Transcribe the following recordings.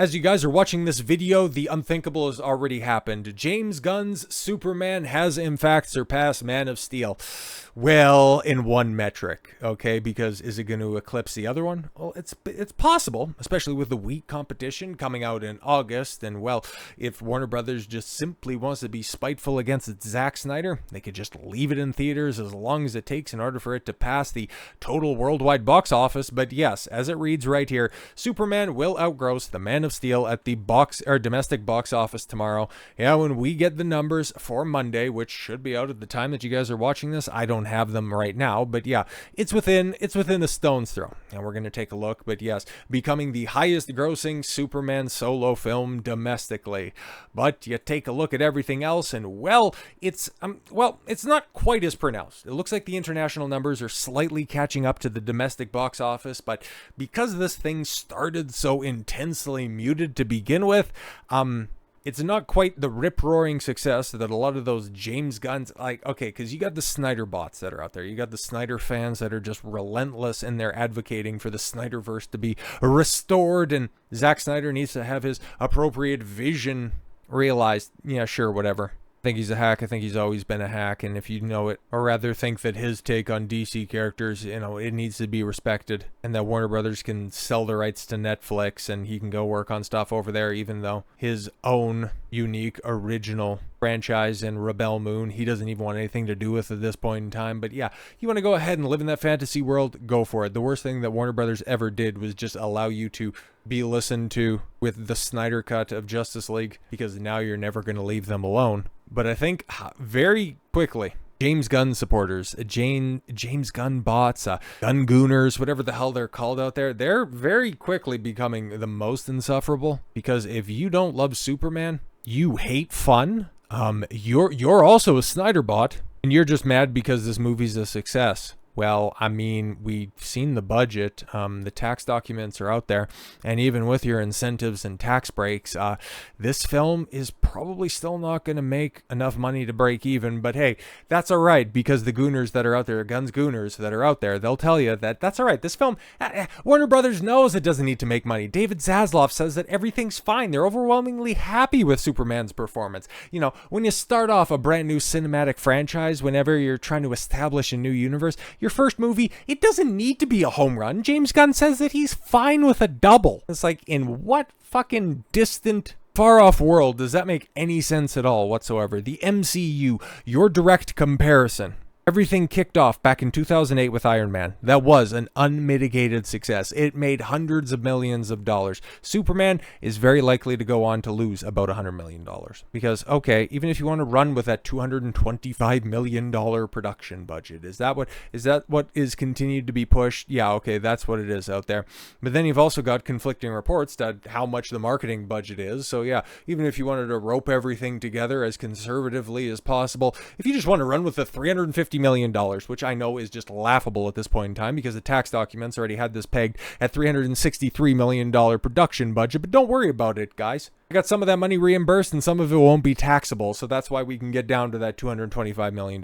As you guys are watching this video, the unthinkable has already happened. James Gunn's Superman has in fact surpassed Man of Steel. Well, in one metric, okay? Because is it going to eclipse the other one? Well, it's possible, especially with the weak competition coming out in August. And well, if Warner Brothers just simply wants to be spiteful against Zack Snyder, they could just leave it in theaters as long as it takes in order for it to pass the total worldwide box office. But yes, as it reads right here, Superman will outgross the Man of Steel at the domestic box office tomorrow. Yeah, when we get the numbers for Monday, which should be out at the time that you guys are watching this, I don't have them right now, but yeah, it's within a stone's throw, and we're going to take a look. But yes, becoming the highest grossing Superman solo film domestically. But you take a look at everything else, and well, it's not quite as pronounced. It looks like the international numbers are slightly catching up to the domestic box office, but because this thing started so intensely muted to begin with, it's not quite the rip-roaring success that a lot of those James Gunn's, like, okay, because you got the Snyder bots that are out there. You got the Snyder fans that are just relentless in their advocating for the Snyderverse to be restored, and Zack Snyder needs to have his appropriate vision realized. Yeah, sure, whatever. I think he's a hack. I think he's always been a hack, and if you know it, or rather think that his take on DC characters, you know, it needs to be respected, and that Warner Brothers can sell the rights to Netflix, and he can go work on stuff over there, even though his own unique original franchise in Rebel Moon, he doesn't even want anything to do with at this point in time. But yeah, you want to go ahead and live in that fantasy world, go for it. The worst thing that Warner Brothers ever did was just allow you to be listened to with the Snyder cut of Justice League, because now you're never going to leave them alone. But I think very quickly, James Gunn supporters, James Gunn bots, Gunn gooners, whatever the hell they're called out there, they're very quickly becoming the most insufferable. Because if you don't love Superman, you hate fun, you're also a Snyder bot, and you're just mad because this movie's a success. Well, I mean, we've seen the budget, the tax documents are out there, and even with your incentives and tax breaks, this film is probably still not going to make enough money to break even. But hey, that's all right, because the gooners that are out there, Gunn's gooners that are out there, they'll tell you that that's all right. This film, Warner Brothers knows it doesn't need to make money. David Zaslav says that everything's fine. They're overwhelmingly happy with Superman's performance. You know, when you start off a brand new cinematic franchise, whenever you're trying to establish a new universe, your first movie, it doesn't need to be a home run. James Gunn says that he's fine with a double. It's like, in what fucking distant, far-off world does that make any sense at all whatsoever? The MCU, your direct comparison. Everything kicked off back in 2008 with Iron Man. That was an unmitigated success. It made hundreds of millions of dollars. Superman is very likely to go on to lose about $100 million. Because, okay, even if you want to run with that $225 million production budget, is that what is continued to be pushed? Yeah, okay, that's what it is out there. But then you've also got conflicting reports that how much the marketing budget is. So yeah, even if you wanted to rope everything together as conservatively as possible, if you just want to run with the $350 million, which I know is just laughable at this point in time, because the tax documents already had this pegged at $363 million production budget. But don't worry about it, guys. I got some of that money reimbursed, and some of it won't be taxable, so that's why we can get down to that $225 million.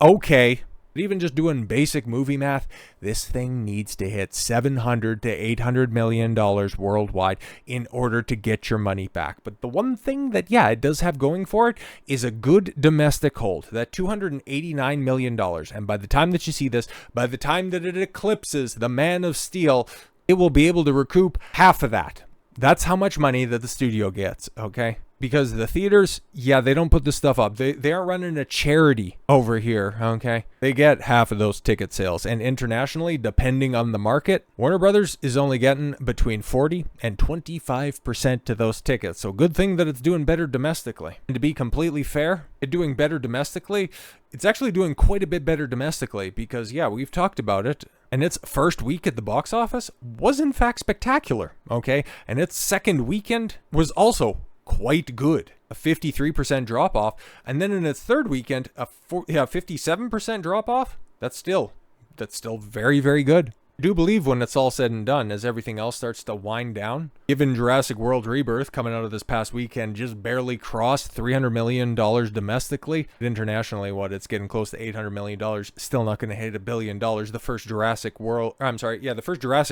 Okay. But even just doing basic movie math, this thing needs to hit $700 to $800 million worldwide in order to get your money back. But the one thing that, yeah, it does have going for it is a good domestic hold, that $289 million. And by the time that you see this, by the time that it eclipses the Man of Steel, it will be able to recoup half of that. That's how much money that the studio gets, okay? Because the theaters, yeah, they don't put this stuff up. They aren't running a charity over here, okay? They get half of those ticket sales. And internationally, depending on the market, Warner Brothers is only getting between 40 and 25% to those tickets. So good thing that it's doing better domestically. And to be completely fair, it doing better domestically, it's actually doing quite a bit better domestically, because yeah, we've talked about it. And its first week at the box office was in fact spectacular, okay? And its second weekend was also quite good, a 53% drop off, and then in its third weekend a 57% drop off. That's still very, very good. I do believe when it's all said and done, as everything else starts to wind down, given Jurassic World Rebirth coming out of this past weekend just barely crossed $300 million domestically, internationally, it's getting close to $800 million, still not going to hit $1 billion. The first Jurassic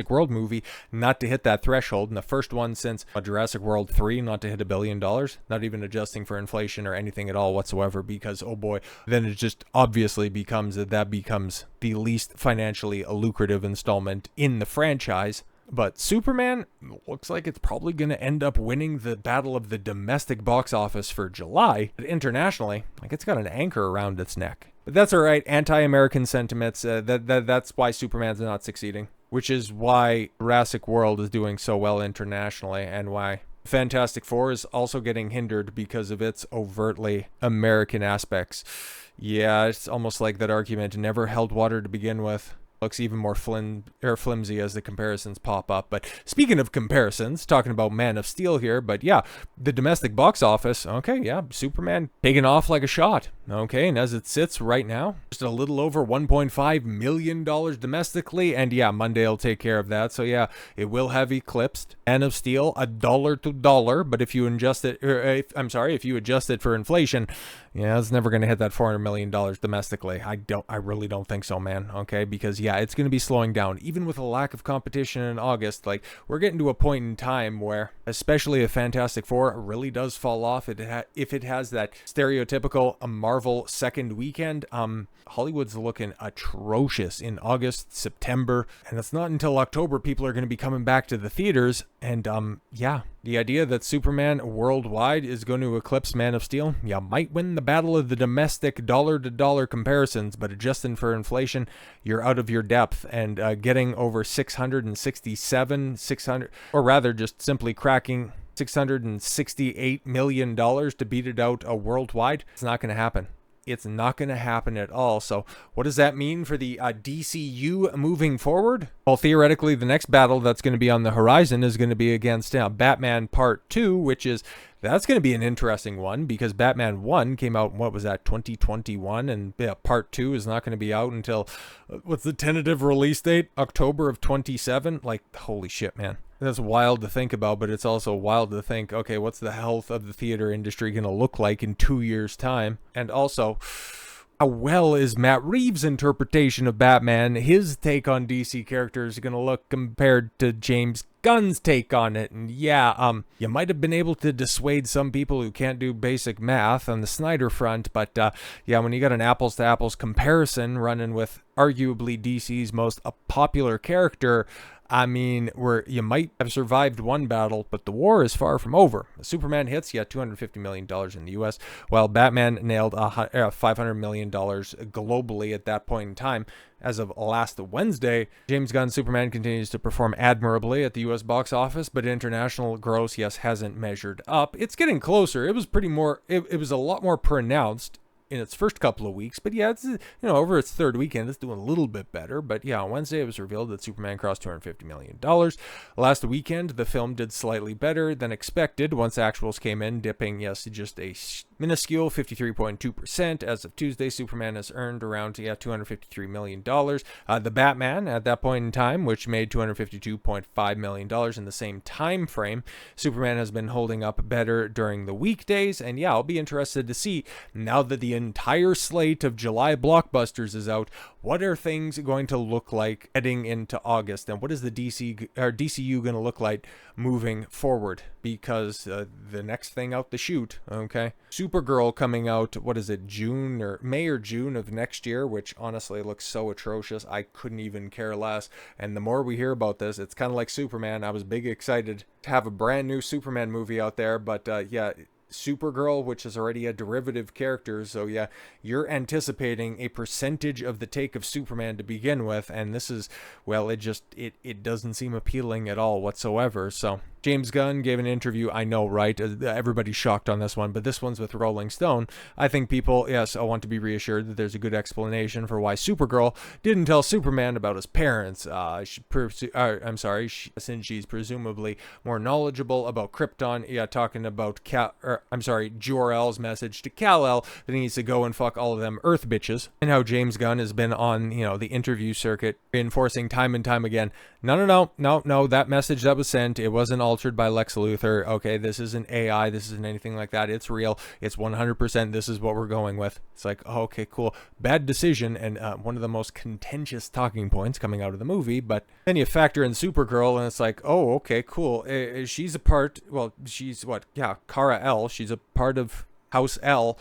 World movie not to hit that threshold, and the first one since Jurassic World 3 not to hit $1 billion, not even adjusting for inflation or anything at all whatsoever, because oh boy, then it just obviously becomes the least financially lucrative installment in the franchise. But Superman looks like it's probably going to end up winning the battle of the domestic box office for July. But internationally, it's got an anchor around its neck. But that's all right. Anti-American sentiments, that's why Superman's not succeeding, which is why Jurassic World is doing so well internationally, and why Fantastic Four is also getting hindered because of its overtly American aspects. Yeah, it's almost like that argument never held water to begin with. Looks even more flimsy as the comparisons pop up. But speaking of comparisons, talking about Man of Steel here, but yeah, the domestic box office, okay, yeah, Superman taking off like a shot, okay, and as it sits right now, just a little over $1.5 million domestically, and yeah, Monday will take care of that, so yeah, it will have eclipsed Man of Steel $1 to $1, but if you adjust it, if you adjust it for inflation, yeah, it's never going to hit that $400 million domestically. I really don't think so, man, okay, because yeah, it's going to be slowing down, even with a lack of competition in August. We're getting to a point in time where, especially if Fantastic Four really does fall off, if it has that stereotypical Marvel second weekend, Hollywood's looking atrocious in August, September, and it's not until October people are going to be coming back to the theaters. And yeah, the idea that Superman worldwide is going to eclipse Man of Steel, yeah, might win the battle of the domestic dollar-to-dollar comparisons, but adjusting for inflation, you're out of your depth. And getting over 600, or rather just simply cracking $668 million to beat it out worldwide, it's not going to happen. It's not going to happen at all. So what does that mean for the DCU moving forward? Well, theoretically, the next battle that's going to be on the horizon is going to be against Batman Part 2, that's going to be an interesting one, because Batman 1 came out, 2021, and Part 2 is not going to be out until, what's the tentative release date? October of 27? Holy shit, man. That's wild to think about, but it's also wild to think, okay, what's the health of the theater industry going to look like in 2 years' time? And also, how well is Matt Reeves' interpretation of Batman, his take on DC characters, going to look compared to James Gunn's take on it? And yeah, you might have been able to dissuade some people who can't do basic math on the Snyder front, but yeah, when you got an apples-to-apples comparison running with arguably DC's most popular character, I mean, where you might have survived one battle, but the war is far from over. Superman hits, $250 million in the U.S., while Batman nailed $500 million globally at that point in time. As of last Wednesday, James Gunn's Superman continues to perform admirably at the U.S. box office, but international gross, hasn't measured up. It's getting closer. It was it was a lot more pronounced in its first couple of weeks, but yeah, it's over its third weekend, it's doing a little bit better. But yeah, on Wednesday it was revealed that Superman crossed $250 million. Last weekend, the film did slightly better than expected once actuals came in, dipping just a minuscule 53.2%. As of Tuesday, Superman has earned around $253 million. The Batman at that point in time, which made $252.5 million in the same time frame, Superman has been holding up better during the weekdays. And yeah, I'll be interested to see, now that the entire slate of July blockbusters is out, what are things going to look like heading into August, and what is the DCU going to look like moving forward? Because the next thing out the chute, okay, Supergirl coming out, May or June of next year, which honestly looks so atrocious, I couldn't even care less. And the more we hear about this, it's kind of like Superman. I was big excited to have a brand new Superman movie out there, but yeah, Supergirl, which is already a derivative character, so yeah, you're anticipating a percentage of the take of Superman to begin with, and this is, well, it doesn't seem appealing at all whatsoever. So James Gunn gave an interview, I know, right? Everybody's shocked on this one, but this one's with Rolling Stone. I think people, yes, I want to be reassured that there's a good explanation for why Supergirl didn't tell Superman about his parents. Since she's presumably more knowledgeable about Krypton, talking about Jor-El's message to Kal-El that he needs to go and fuck all of them Earth bitches, and how James Gunn has been on, the interview circuit, reinforcing time and time again, no, that message that was sent, it wasn't altered by Lex Luthor. Okay, this isn't AI, this isn't anything like that. It's real. It's 100%. This is what we're going with. It's like, oh, okay, cool. Bad decision, and one of the most contentious talking points coming out of the movie. But then you factor in Supergirl, and it's like, oh, okay, cool. She's a part. Well, she's what? Yeah, Kara El. She's a part of House L.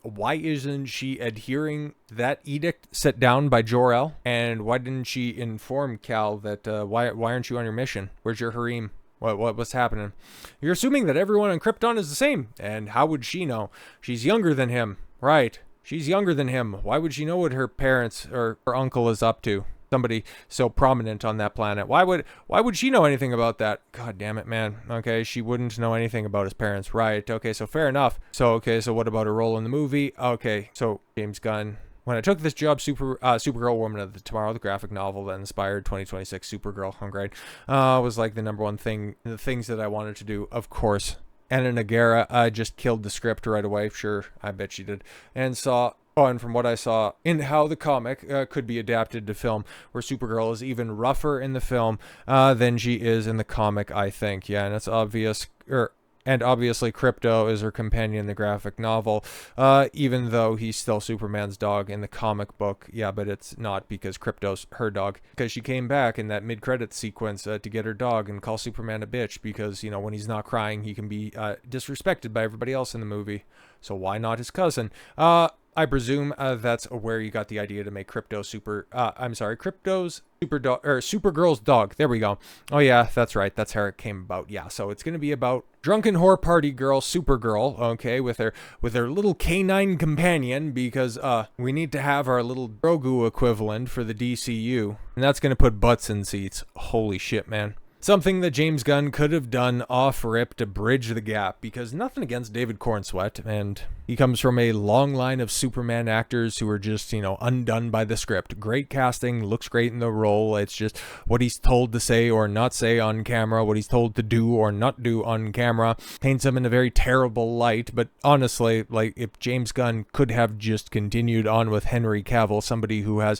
Why isn't she adhering that edict set down by Jor-El? And why didn't she inform Kal that why aren't you on your mission? Where's your harem? What's happening? You're assuming that everyone on Krypton is the same, and how would she know? She's younger than him, right? She's younger than him. Why would she know what her parents or her uncle is up to? Somebody so prominent on that planet. Why would she know anything about that? God damn it, man. Okay, she wouldn't know anything about his parents, right? Okay, so fair enough. So what about her role in the movie? Okay, so James Gunn. When I took this job, Supergirl Woman of the Tomorrow, the graphic novel that inspired 2026 Supergirl, great, was like the number one thing, the things that I wanted to do, of course. Anna Nagara just killed the script right away. Sure, I bet she did. And from what I saw in how the comic could be adapted to film, where Supergirl is even rougher in the film than she is in the comic, I think. Yeah, and it's obvious. And obviously Krypto is her companion in the graphic novel, even though he's still Superman's dog in the comic book. Yeah, but it's not, because Krypto's her dog. Because she came back in that mid-credits sequence to get her dog and call Superman a bitch, because, when he's not crying, he can be disrespected by everybody else in the movie. So why not his cousin? I presume that's where you got the idea to make Krypto's Supergirl's dog. There we go. Oh yeah, that's right. That's how it came about. Yeah, so it's going to be about drunken whore party girl Supergirl, okay, with her little canine companion, because we need to have our little Grogu equivalent for the DCU, and that's going to put butts in seats. Holy shit, man. Something that James Gunn could have done off-rip to bridge the gap, because nothing against David Corenswet, and he comes from a long line of Superman actors who are just, undone by the script. Great casting, looks great in the role. It's just what he's told to say or not say on camera, what he's told to do or not do on camera, paints him in a very terrible light. But honestly, like, if James Gunn could have just continued on with Henry Cavill, somebody who has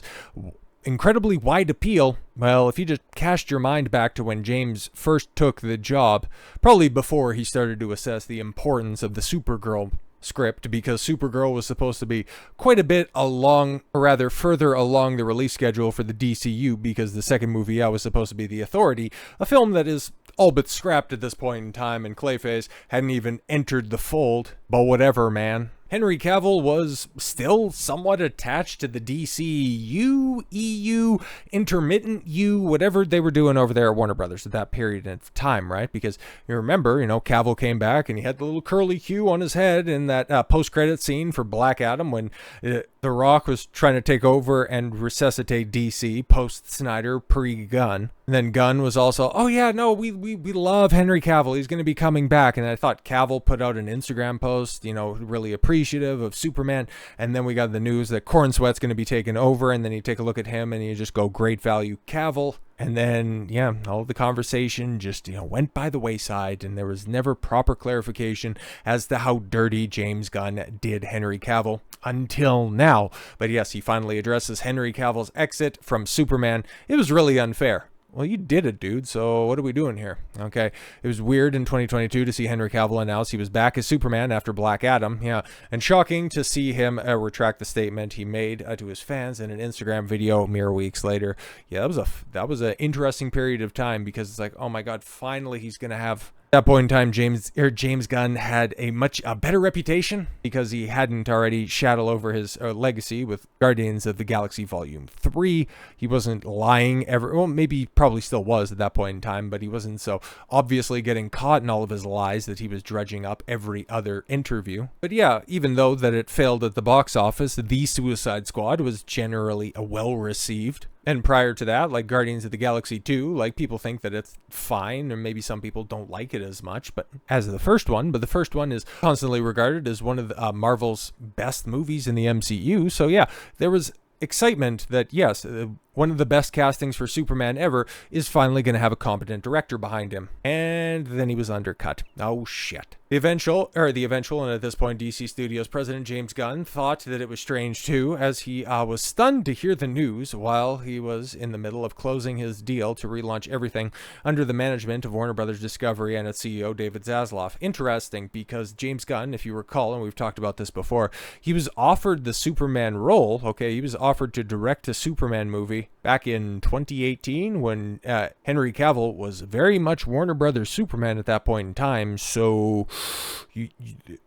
incredibly wide appeal, well, if you just cast your mind back to when James first took the job, probably before he started to assess the importance of the Supergirl script, because Supergirl was supposed to be quite a bit along, or rather further along the release schedule for the DCU, because the second movie out was supposed to be The Authority, a film that is all but scrapped at this point in time, and Clayface hadn't even entered the fold. But whatever, man. Henry Cavill was still somewhat attached to the DCU, EU, intermittent U, whatever they were doing over there at Warner Brothers at that period of time, right? Because you remember, Cavill came back and he had the little curly Q on his head in that post-credit scene for Black Adam when The Rock was trying to take over and resuscitate DC post-Snyder, pre-Gunn. And then Gunn was also, oh yeah, no, we love Henry Cavill. He's going to be coming back. And I thought Cavill put out an Instagram post, really appreciative of Superman. And then we got the news that Corenswet's going to be taken over. And then you take a look at him and you just go, great value Cavill. And then, yeah, all the conversation just, went by the wayside, and there was never proper clarification as to how dirty James Gunn did Henry Cavill until now. But yes, he finally addresses Henry Cavill's exit from Superman. It was really unfair. Well, you did it, dude, so what are we doing here? Okay, it was weird in 2022 to see Henry Cavill announce he was back as Superman after Black Adam, yeah, and shocking to see him retract the statement he made to his fans in an Instagram video mere weeks later. Yeah, that was an interesting period of time, because it's like, oh my god, finally he's gonna have... At that point in time, James Gunn had a much better reputation, because he hadn't already shadowed over his legacy with Guardians of the Galaxy Volume 3. He wasn't lying ever. Well, maybe he probably still was at that point in time, but he wasn't so obviously getting caught in all of his lies that he was dredging up every other interview. But yeah, even though that it failed at the box office, The Suicide Squad was generally well received. And prior to that, like Guardians of the Galaxy 2, like people think that it's fine, or maybe some people don't like it as much, but as the first one, but the first one is constantly regarded as one of Marvel's best movies in the MCU. So yeah, there was excitement that yes, one of the best castings for Superman ever is finally going to have a competent director behind him. And then he was undercut. Oh shit. The eventual, and at this point DC Studios president James Gunn thought that it was strange too, as he was stunned to hear the news while he was in the middle of closing his deal to relaunch everything under the management of Warner Brothers Discovery and its CEO David Zaslav. Interesting, because James Gunn, if you recall, and we've talked about this before, he was offered the Superman role. Okay, he was offered to direct a Superman movie back in 2018 when Henry Cavill was very much Warner Brothers Superman at that point in time. So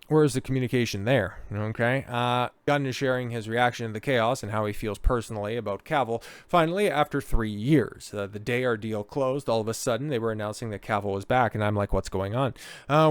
where's the communication there? Okay. Gunn is sharing his reaction to the chaos and how he feels personally about Cavill. Finally, after 3 years, the day our deal closed, all of a sudden they were announcing that Cavill was back, and I'm like, what's going on?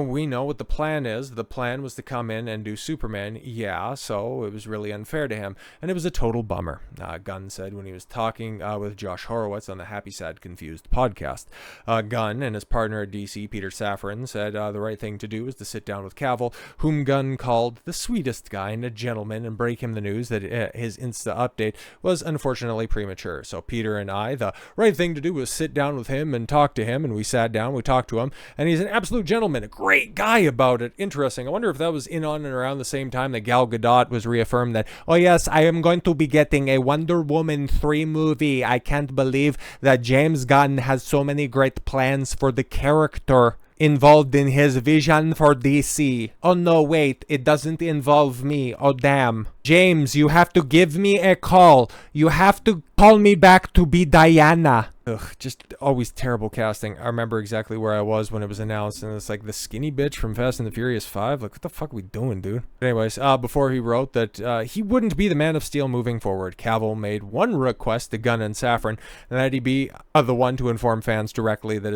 We know what the plan is. The plan was to come in and do Superman. Yeah, so it was really unfair to him, and it was a total bummer, Gunn said when he was talking with Josh Horowitz on the Happy Sad Confused podcast. Gunn and his partner at DC, Peter Safran, said the right thing to do was to sit down with Cavill, whom Gunn called the sweetest guy and a gentleman, and break him the news that his Insta update was unfortunately premature. So Peter and I, the right thing to do was sit down with him and talk to him, and we sat down, we talked to him, and he's an absolute gentleman, a great guy about it. Interesting. I wonder if that was in on and around the same time that Gal Gadot was reaffirmed that, oh yes, I am going to be getting a Wonder Woman 3 movie. I can't believe that James Gunn has so many great plans for the character involved in his vision for DC. Oh no, wait, it doesn't involve me. Oh damn. James, you have to give me a call. You have to call me back to be Diana. Ugh, just always terrible casting. I remember exactly where I was when it was announced, and it's like the skinny bitch from Fast and the Furious 5. Like, what the fuck are we doing, dude? But anyways, before he wrote that he wouldn't be the Man of Steel moving forward, Cavill made one request to Gunn and Safran, and that he be the one to inform fans directly that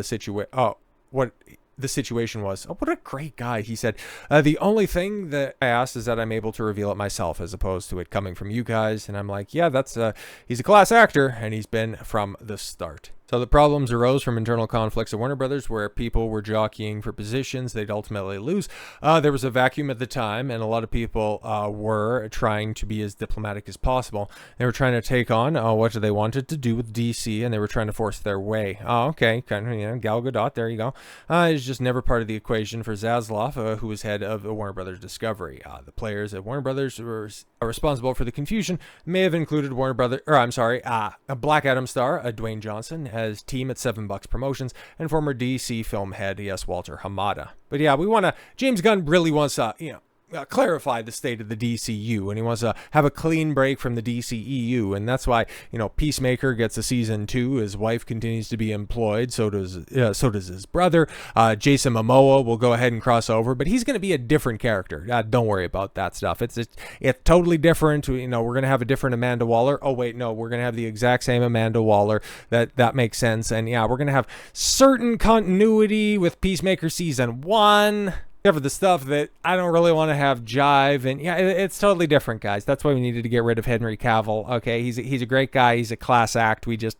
the situation was. Oh, what a great guy. He said, the only thing that I asked is that I'm able to reveal it myself as opposed to it coming from you guys. And I'm like, yeah, that's he's a class actor, and he's been from the start. So the problems arose from internal conflicts at Warner Brothers where people were jockeying for positions they'd ultimately lose. There was a vacuum at the time, and a lot of people were trying to be as diplomatic as possible. They were trying to take on what they wanted to do with DC, and they were trying to force their way. Oh, okay, kind of, Gal Gadot, there you go. It's just never part of the equation for Zaslav, who was head of Warner Brothers Discovery. The players at Warner Brothers were responsible for the confusion may have included a Black Adam star, Dwayne Johnson, as team at $7 Promotions, and former DC film head, yes, Walter Hamada. But yeah, James Gunn really wants to, clarify the state of the DCU, and he wants to have a clean break from the DCEU, and that's why Peacemaker gets a season 2. His wife continues to be employed, so does his brother. Jason Momoa will go ahead and cross over, but he's going to be a different character. Don't worry about that stuff. It's totally different. We're going to have a different Amanda Waller. Oh wait, no, we're going to have the exact same Amanda Waller. That makes sense. And yeah, we're going to have certain continuity with Peacemaker season 1. Cover the stuff that I don't really want to have jive, and yeah, it's totally different, guys. That's why we needed to get rid of Henry Cavill. Okay, he's a great guy. He's a class act. We just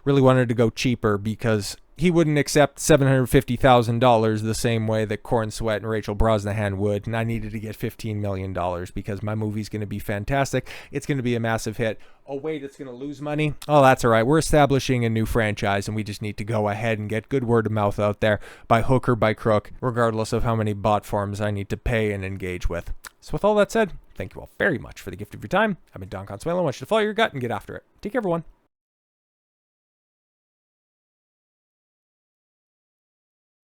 really wanted to go cheaper because he wouldn't accept $750,000 the same way that Corenswet and Rachel Brosnahan would, and I needed to get $15 million because my movie's going to be fantastic. It's going to be a massive hit. Oh, wait, it's going to lose money? Oh, that's all right. We're establishing a new franchise, and we just need to go ahead and get good word of mouth out there by hook or by crook, regardless of how many bot forms I need to pay and engage with. So with all that said, thank you all very much for the gift of your time. I've been Don Consuelo. I want you to follow your gut and get after it. Take care, everyone.